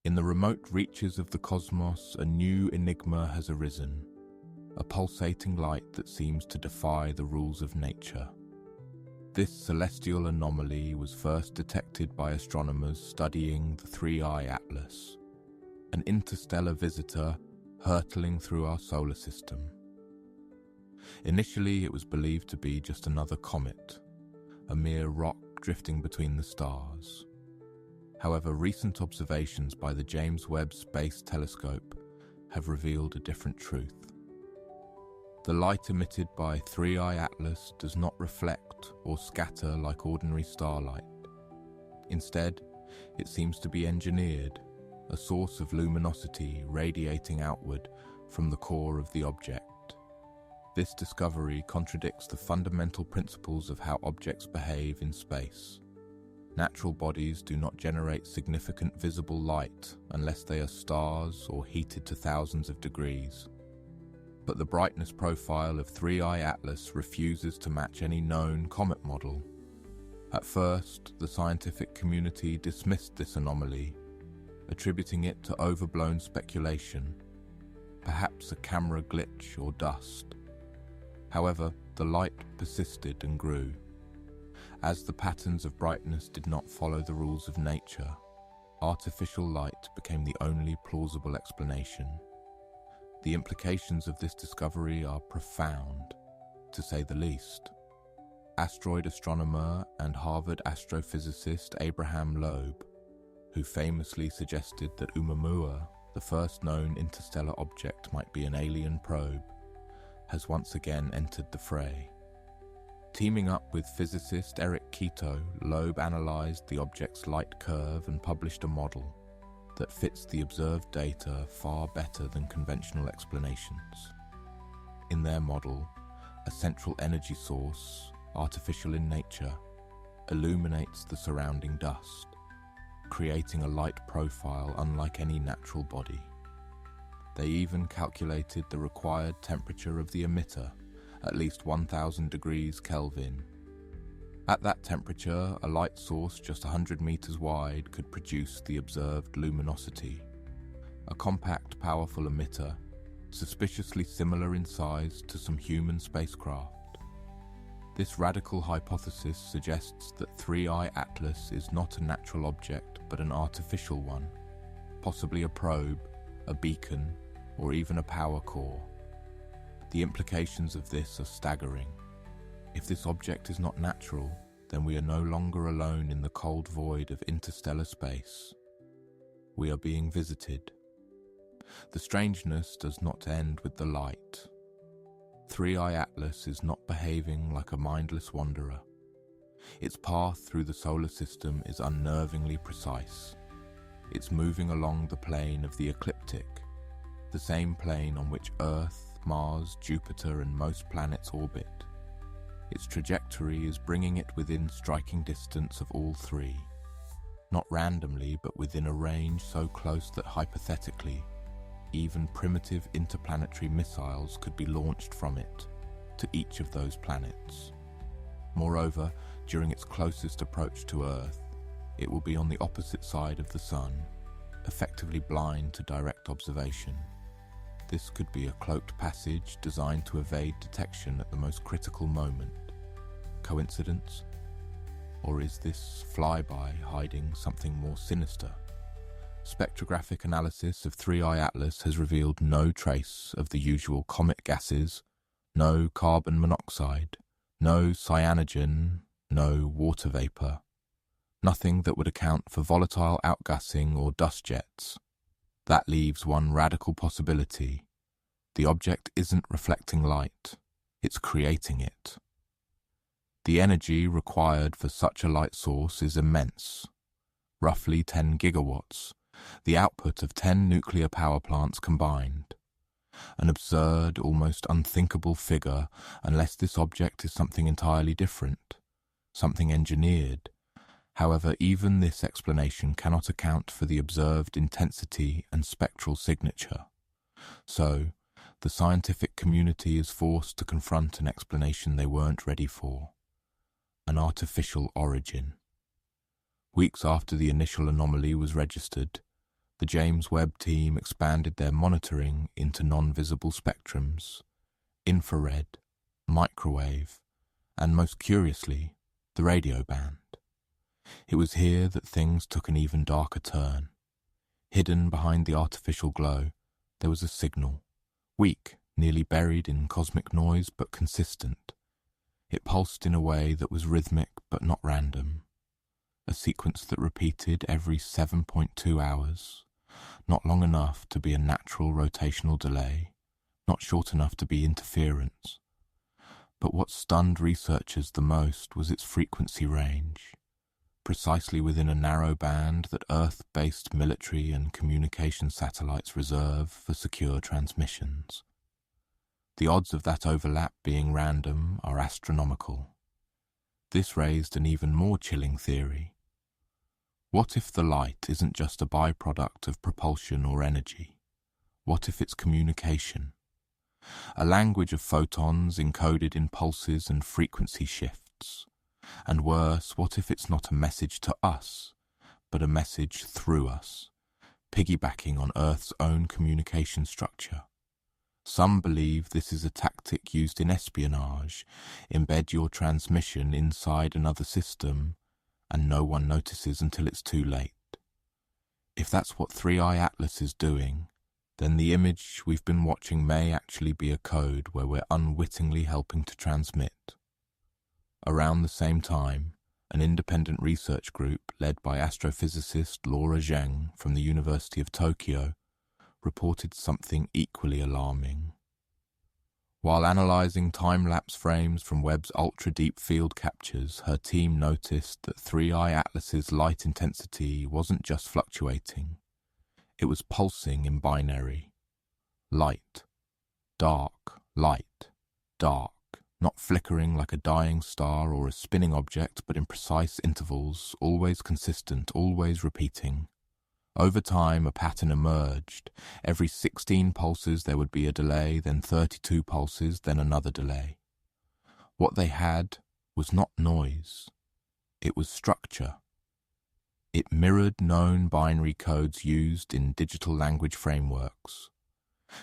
In the remote reaches of the cosmos, a new enigma has arisen, a pulsating light that seems to defy the rules of nature. This celestial anomaly was first detected by astronomers studying the Three-Eye Atlas, an interstellar visitor hurtling through our solar system. Initially, it was believed to be just another comet, a mere rock drifting between the stars. However, recent observations by the James Webb Space Telescope have revealed a different truth. The light emitted by Three-Eye Atlas does not reflect or scatter like ordinary starlight. Instead, it seems to be engineered, a source of luminosity radiating outward from the core of the object. This discovery contradicts the fundamental principles of how objects behave in space. Natural bodies do not generate significant visible light unless they are stars or heated to thousands of degrees. But the brightness profile of Three-Eye Atlas refuses to match any known comet model. At first, the scientific community dismissed this anomaly, attributing it to overblown speculation, perhaps a camera glitch or dust. However, the light persisted and grew. As the patterns of brightness did not follow the rules of nature, artificial light became the only plausible explanation. The implications of this discovery are profound, to say the least. Asteroid astronomer and Harvard astrophysicist Abraham Loeb, who famously suggested that Oumuamua, the first known interstellar object, might be an alien probe, has once again entered the fray. Teaming up with physicist Eric Quito, Loeb analyzed the object's light curve and published a model that fits the observed data far better than conventional explanations. In their model, a central energy source, artificial in nature, illuminates the surrounding dust, creating a light profile unlike any natural body. They even calculated the required temperature of the emitter, at least 1000 degrees Kelvin. At that temperature, a light source just 100 meters wide could produce the observed luminosity. A compact, powerful emitter, suspiciously similar in size to some human spacecraft. This radical hypothesis suggests that Three-Eye Atlas is not a natural object but an artificial one, possibly a probe, a beacon, or even a power core. The implications of this are staggering. If this object is not natural, then we are no longer alone in the cold void of interstellar space. We are being visited. The strangeness does not end with the light. Three-Eye Atlas is not behaving like a mindless wanderer. Its path through the solar system is unnervingly precise. It's moving along the plane of the ecliptic, the same plane on which Earth, Mars, Jupiter, and most planets orbit. Its trajectory is bringing it within striking distance of all three, not randomly but within a range so close that hypothetically, even primitive interplanetary missiles could be launched from it to each of those planets. Moreover, during its closest approach to Earth, it will be on the opposite side of the Sun, effectively blind to direct observation. This could be a cloaked passage designed to evade detection at the most critical moment. Coincidence? Or is this flyby hiding something more sinister? Spectrographic analysis of Three-Eye Atlas has revealed no trace of the usual comet gases, no carbon monoxide, no cyanogen, no water vapor. Nothing that would account for volatile outgassing or dust jets. That leaves one radical possibility. The object isn't reflecting light, it's creating it. The energy required for such a light source is immense, roughly 10 gigawatts, the output of 10 nuclear power plants combined. An absurd, almost unthinkable figure unless this object is something entirely different, something engineered. However, even this explanation cannot account for the observed intensity and spectral signature. So, the scientific community is forced to confront an explanation they weren't ready for: an artificial origin. Weeks after the initial anomaly was registered, the James Webb team expanded their monitoring into non-visible spectrums, infrared, microwave, and most curiously, the radio band. It was here that things took an even darker turn. Hidden behind the artificial glow, there was a signal, weak, nearly buried in cosmic noise, but consistent. It pulsed in a way that was rhythmic but not random, a sequence that repeated every 7.2 hours, not long enough to be a natural rotational delay, not short enough to be interference. But what stunned researchers the most was its frequency range, precisely within a narrow band that Earth-based military and communication satellites reserve for secure transmissions. The odds of that overlap being random are astronomical. This raised an even more chilling theory. What if the light isn't just a byproduct of propulsion or energy? What if it's communication? A language of photons encoded in pulses and frequency shifts. And worse, what if it's not a message to us, but a message through us, piggybacking on Earth's own communication structure? Some believe this is a tactic used in espionage. Embed your transmission inside another system, and no one notices until it's too late. If that's what 3i Atlas is doing, then the image we've been watching may actually be a code where we're unwittingly helping to transmit. Around the same time, an independent research group led by astrophysicist Laura Zheng from the University of Tokyo reported something equally alarming. While analyzing time-lapse frames from Webb's ultra-deep field captures, her team noticed that 3i Atlas's light intensity wasn't just fluctuating. It was pulsing in binary. Light, dark, light, dark. Not flickering like a dying star or a spinning object, but in precise intervals, always consistent, always repeating. Over time, a pattern emerged. Every 16 pulses there would be a delay, then 32 pulses, then another delay. What they had was not noise. It was structure. It mirrored known binary codes used in digital language frameworks.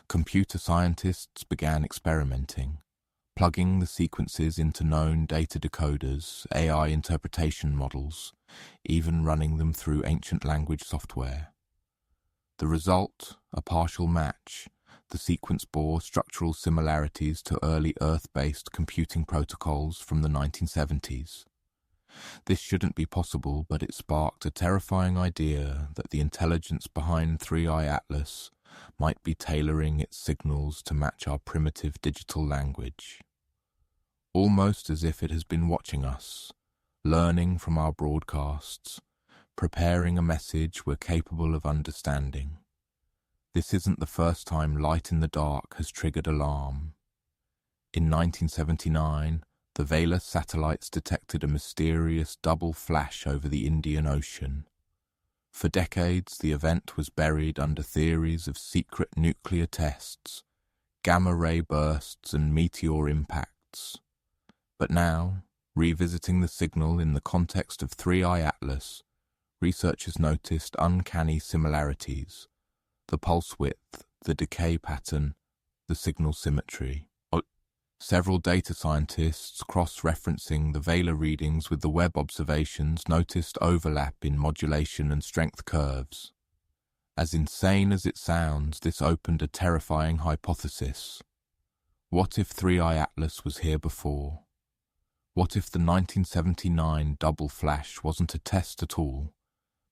Computer scientists began experimenting, plugging the sequences into known data decoders, AI interpretation models, even running them through ancient language software. The result, a partial match. The sequence bore structural similarities to early Earth-based computing protocols from the 1970s. This shouldn't be possible, but it sparked a terrifying idea that the intelligence behind 3i Atlas might be tailoring its signals to match our primitive digital language. Almost as if it has been watching us, learning from our broadcasts, preparing a message we're capable of understanding. This isn't the first time light in the dark has triggered alarm. In 1979, the Vela satellites detected a mysterious double flash over the Indian Ocean. For decades, the event was buried under theories of secret nuclear tests, gamma-ray bursts and meteor impacts. But now, revisiting the signal in the context of 3i Atlas, researchers noticed uncanny similarities: the pulse width, the decay pattern, the signal symmetry. Several data scientists, cross-referencing the Vela readings with the Webb observations, noticed overlap in modulation and strength curves. As insane as it sounds, this opened a terrifying hypothesis. What if 3i Atlas was here before? What if the 1979 double flash wasn't a test at all,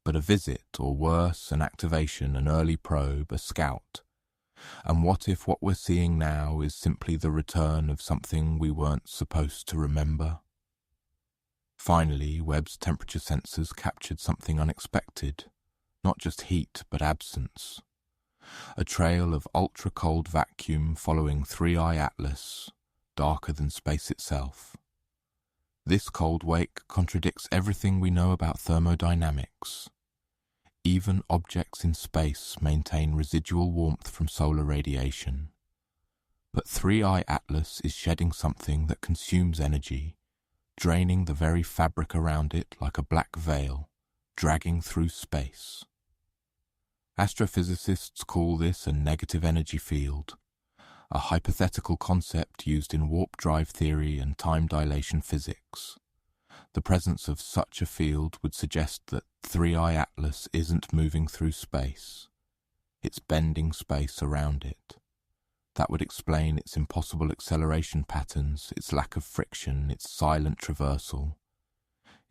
but a visit, or worse, an activation, an early probe, a scout? And what if what we're seeing now is simply the return of something we weren't supposed to remember? Finally, Webb's temperature sensors captured something unexpected, not just heat, but absence. A trail of ultra-cold vacuum following 3i Atlas, darker than space itself. This cold wake contradicts everything we know about thermodynamics. Even objects in space maintain residual warmth from solar radiation. But 3i Atlas is shedding something that consumes energy, draining the very fabric around it like a black veil, dragging through space. Astrophysicists call this a negative energy field, a hypothetical concept used in warp drive theory and time dilation physics. The presence of such a field would suggest that 3I Atlas isn't moving through space. It's bending space around it. That would explain its impossible acceleration patterns, its lack of friction, its silent traversal.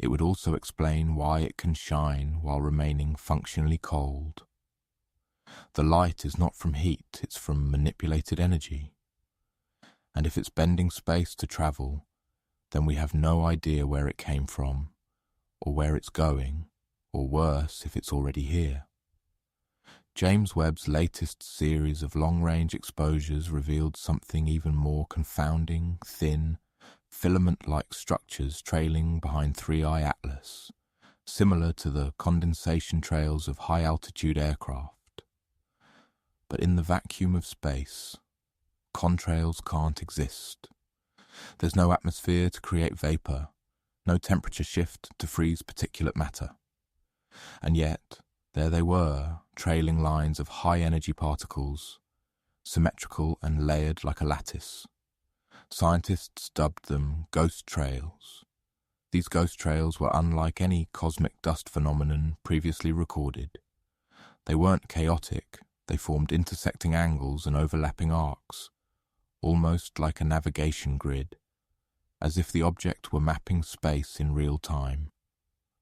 It would also explain why it can shine while remaining functionally cold. The light is not from heat, it's from manipulated energy. And if it's bending space to travel, then we have no idea where it came from, or where it's going, or worse, if it's already here. James Webb's latest series of long-range exposures revealed something even more confounding, thin, filament-like structures trailing behind 3I Atlas, similar to the condensation trails of high-altitude aircraft. But in the vacuum of space, contrails can't exist. There's no atmosphere to create vapor, no temperature shift to freeze particulate matter. And yet, there they were, trailing lines of high-energy particles, symmetrical and layered like a lattice. Scientists dubbed them ghost trails. These ghost trails were unlike any cosmic dust phenomenon previously recorded. They weren't chaotic, they formed intersecting angles and overlapping arcs, almost like a navigation grid, as if the object were mapping space in real time.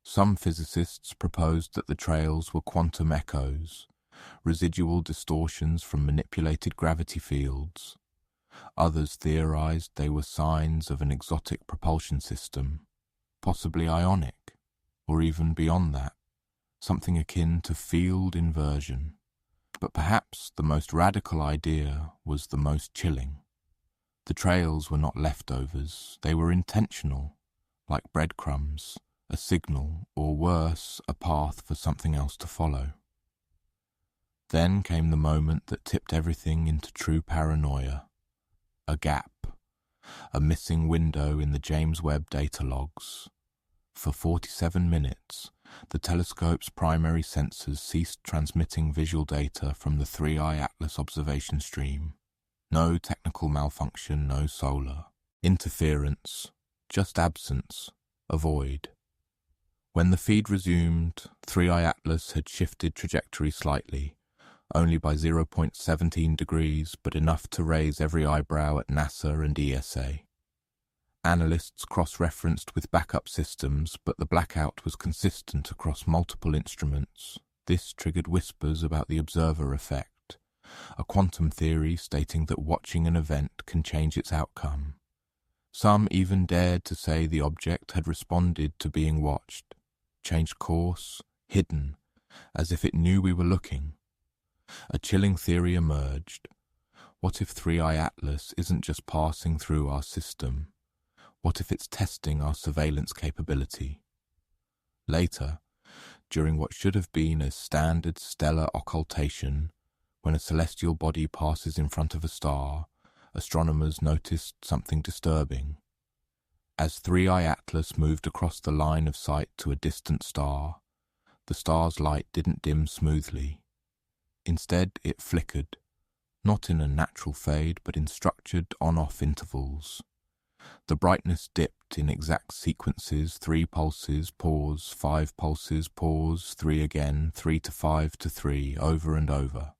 Some physicists proposed that the trails were quantum echoes, residual distortions from manipulated gravity fields. Others theorized they were signs of an exotic propulsion system, possibly ionic, or even beyond that, something akin to field inversion. But perhaps the most radical idea was the most chilling. The trails were not leftovers, they were intentional, like breadcrumbs, a signal, or worse, a path for something else to follow. Then came the moment that tipped everything into true paranoia. A gap, a missing window in the James Webb data logs. For 47 minutes, the telescope's primary sensors ceased transmitting visual data from the 3I Atlas observation stream. No technical malfunction, no solar interference, just absence, a void. When the feed resumed, 3I Atlas had shifted trajectory slightly, only by 0.17 degrees, but enough to raise every eyebrow at NASA and ESA. Analysts cross-referenced with backup systems, but the blackout was consistent across multiple instruments. This triggered whispers about the observer effect, a quantum theory stating that watching an event can change its outcome. Some even dared to say the object had responded to being watched, changed course, hidden, as if it knew we were looking. A chilling theory emerged. What if 3I Atlas isn't just passing through our system? What if it's testing our surveillance capability? Later, during what should have been a standard stellar occultation, when a celestial body passes in front of a star, astronomers noticed something disturbing. As 3I Atlas moved across the line of sight to a distant star, the star's light didn't dim smoothly. Instead, it flickered, not in a natural fade, but in structured on-off intervals. The brightness dipped in exact sequences, 3 pulses, pause, 5 pulses, pause, 3 again, 3 to 5 to 3, over and over.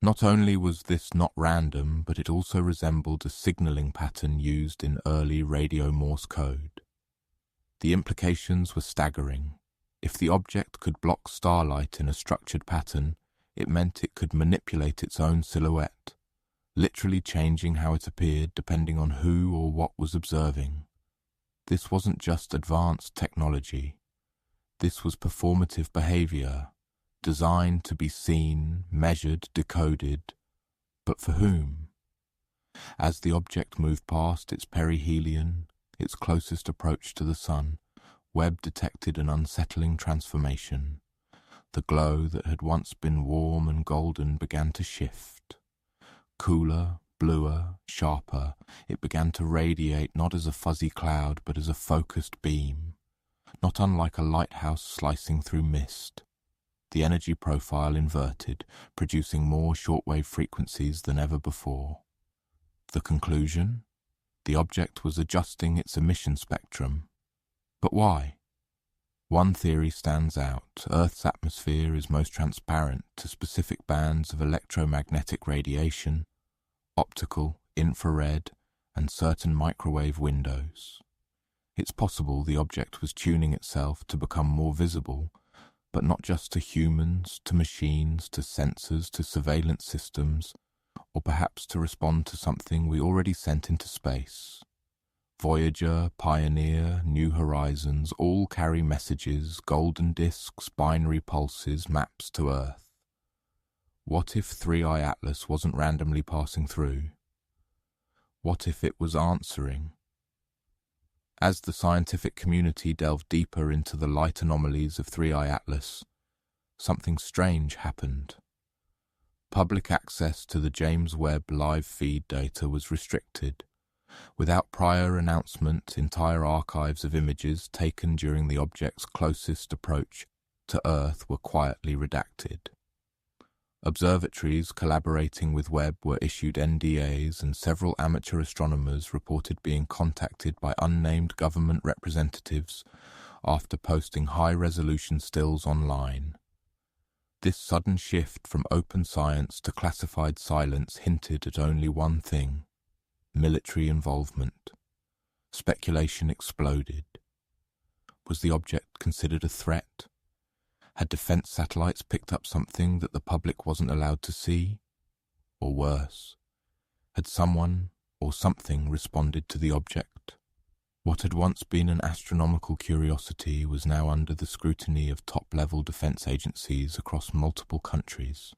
Not only was this not random, but it also resembled a signaling pattern used in early radio Morse code. The implications were staggering. If the object could block starlight in a structured pattern, it meant it could manipulate its own silhouette, literally changing how it appeared depending on who or what was observing. This wasn't just advanced technology. This was performative behavior, designed to be seen, measured, decoded, but for whom? As the object moved past its perihelion, its closest approach to the sun, Webb detected an unsettling transformation. The glow that had once been warm and golden began to shift. Cooler, bluer, sharper, it began to radiate not as a fuzzy cloud but as a focused beam, not unlike a lighthouse slicing through mist. the energy profile inverted, producing more shortwave frequencies than ever before. The conclusion? The object was adjusting its emission spectrum. But why? One theory stands out. Earth's atmosphere is most transparent to specific bands of electromagnetic radiation, optical, infrared, and certain microwave windows. It's possible the object was tuning itself to become more visible, but not just to humans, to machines, to sensors, to surveillance systems, or perhaps to respond to something we already sent into space. Voyager, Pioneer, New Horizons all carry messages, golden disks, binary pulses, maps to Earth. What if 3i Atlas wasn't randomly passing through? What if it was answering? As the scientific community delved deeper into the light anomalies of 3i Atlas, something strange happened. Public access to the James Webb live feed data was restricted. Without prior announcement, entire archives of images taken during the object's closest approach to Earth were quietly redacted. Observatories collaborating with Webb were issued NDAs, and several amateur astronomers reported being contacted by unnamed government representatives after posting high-resolution stills online. This sudden shift from open science to classified silence hinted at only one thing: military involvement. Speculation exploded. Was the object considered a threat? Had defense satellites picked up something that the public wasn't allowed to see? Or worse, had someone or something responded to the object? What had once been an astronomical curiosity was now under the scrutiny of top-level defense agencies across multiple countries.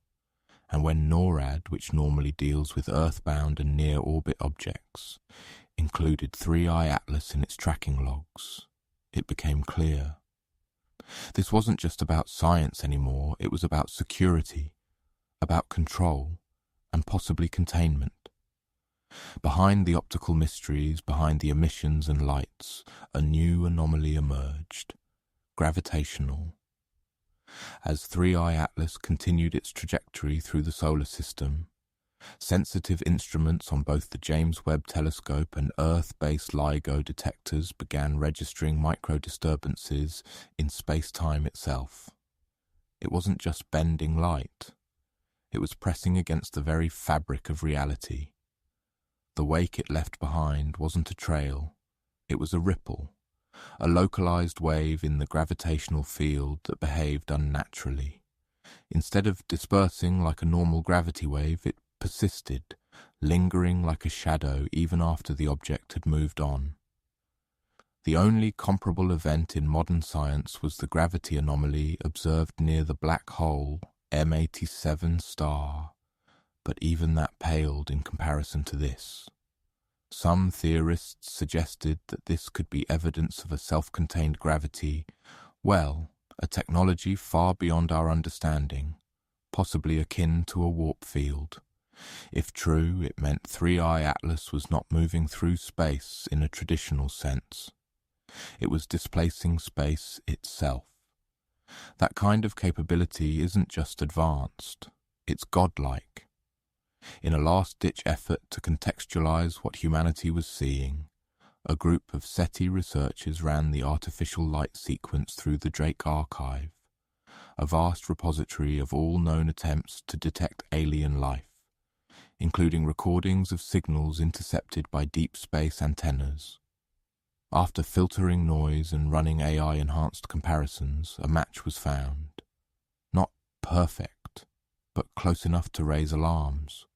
And when NORAD, which normally deals with earthbound and near-orbit objects, included 3i Atlas in its tracking logs, it became clear. This wasn't just about science anymore, it was about security, about control, and possibly containment. Behind the optical mysteries, behind the emissions and lights, a new anomaly emerged: gravitational. As 3i Atlas continued its trajectory through the solar system, sensitive instruments on both the James Webb Telescope and Earth-based LIGO detectors began registering microdisturbances in space-time itself. It wasn't just bending light. It was pressing against the very fabric of reality. The wake it left behind wasn't a trail. It was a ripple, a localized wave in the gravitational field that behaved unnaturally. Instead of dispersing like a normal gravity wave, it persisted, lingering like a shadow even after the object had moved on. The only comparable event in modern science was the gravity anomaly observed near the black hole M87 star, but even that paled in comparison to this. Some theorists suggested that this could be evidence of a self-contained gravity, a technology far beyond our understanding, possibly akin to a warp field. If true, it meant 3i Atlas was not moving through space in a traditional sense. It was displacing space itself. That kind of capability isn't just advanced, it's godlike. In a last-ditch effort to contextualize what humanity was seeing, a group of SETI researchers ran the artificial light sequence through the Drake Archive, a vast repository of all known attempts to detect alien life, including recordings of signals intercepted by deep space antennas. After filtering noise and running AI-enhanced comparisons, a match was found. Not perfect, but close enough to raise alarms.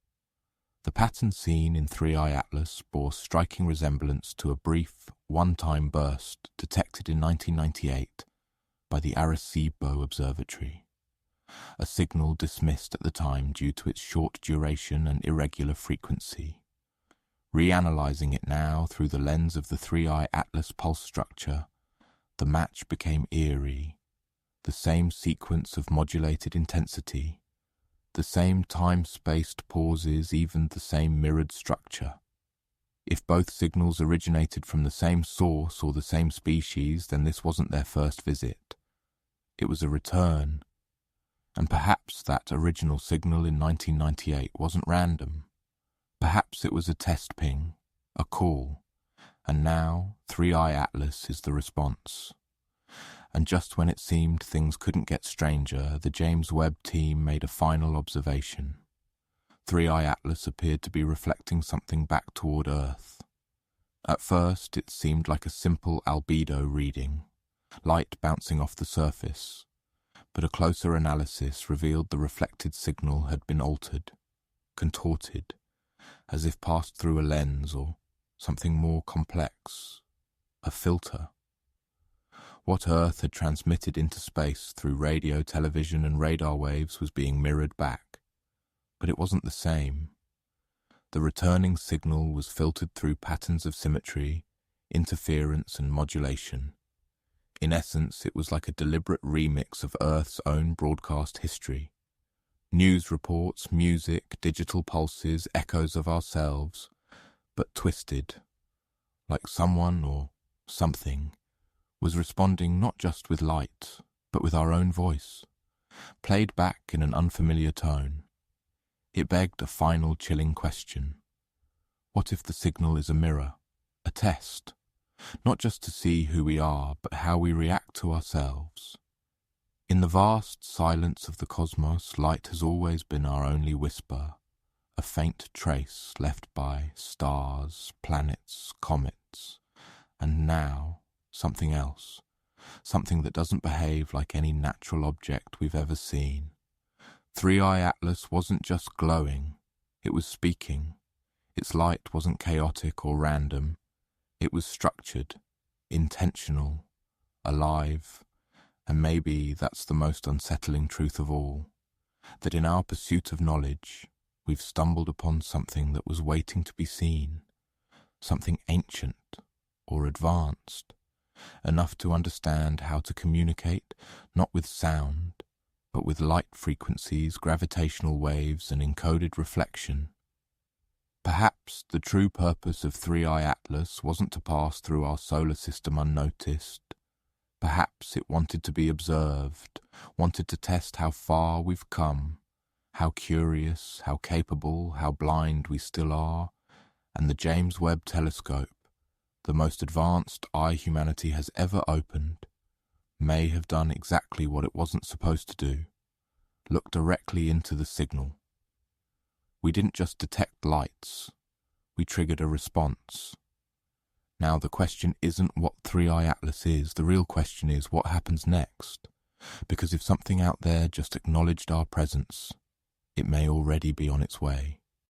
The pattern seen in 3i Atlas bore striking resemblance to a brief, one-time burst detected in 1998 by the Arecibo Observatory, a signal dismissed at the time due to its short duration and irregular frequency. Reanalyzing it now through the lens of the 3i Atlas pulse structure, the match became eerie, the same sequence of modulated intensity, the same time-spaced pauses, even the same mirrored structure. If both signals originated from the same source or the same species, then this wasn't their first visit. It was a return, And perhaps that original signal in 1998 wasn't random. Perhaps it was a test ping, a call, and now 3i Atlas is the response. And just when it seemed things couldn't get stranger, the James Webb team made a final observation. 3i Atlas appeared to be reflecting something back toward Earth. At first, it seemed like a simple albedo reading, light bouncing off the surface, but a closer analysis revealed the reflected signal had been altered, contorted, as if passed through a lens or something more complex, a filter. What Earth had transmitted into space through radio, television, and radar waves was being mirrored back, but it wasn't the same. The returning signal was filtered through patterns of symmetry, interference, and modulation. In essence, it was like a deliberate remix of Earth's own broadcast history. News reports, music, digital pulses, echoes of ourselves, but twisted, like someone or something was responding not just with light, but with our own voice, played back in an unfamiliar tone. It begged a final chilling question. What if the signal is a mirror, a test, not just to see who we are, but how we react to ourselves? In the vast silence of the cosmos, light has always been our only whisper, a faint trace left by stars, planets, comets, and now something else, something that doesn't behave like any natural object we've ever seen. 3i Atlas wasn't just glowing, it was speaking. Its light wasn't chaotic or random, it was structured, intentional, alive, and maybe that's the most unsettling truth of all, that in our pursuit of knowledge, we've stumbled upon something that was waiting to be seen, something ancient or advanced, enough to understand how to communicate not with sound, but with light frequencies, gravitational waves, and encoded reflection. Perhaps the true purpose of 3i Atlas wasn't to pass through our solar system unnoticed. Perhaps it wanted to be observed, wanted to test how far we've come, how curious, how capable, how blind we still are, and the James Webb Telescope, the most advanced eye humanity has ever opened, may have done exactly what it wasn't supposed to do, look directly into the signal. We didn't just detect lights, we triggered a response. Now the question isn't what 3i Atlas is, the real question is what happens next, because if something out there just acknowledged our presence, it may already be on its way.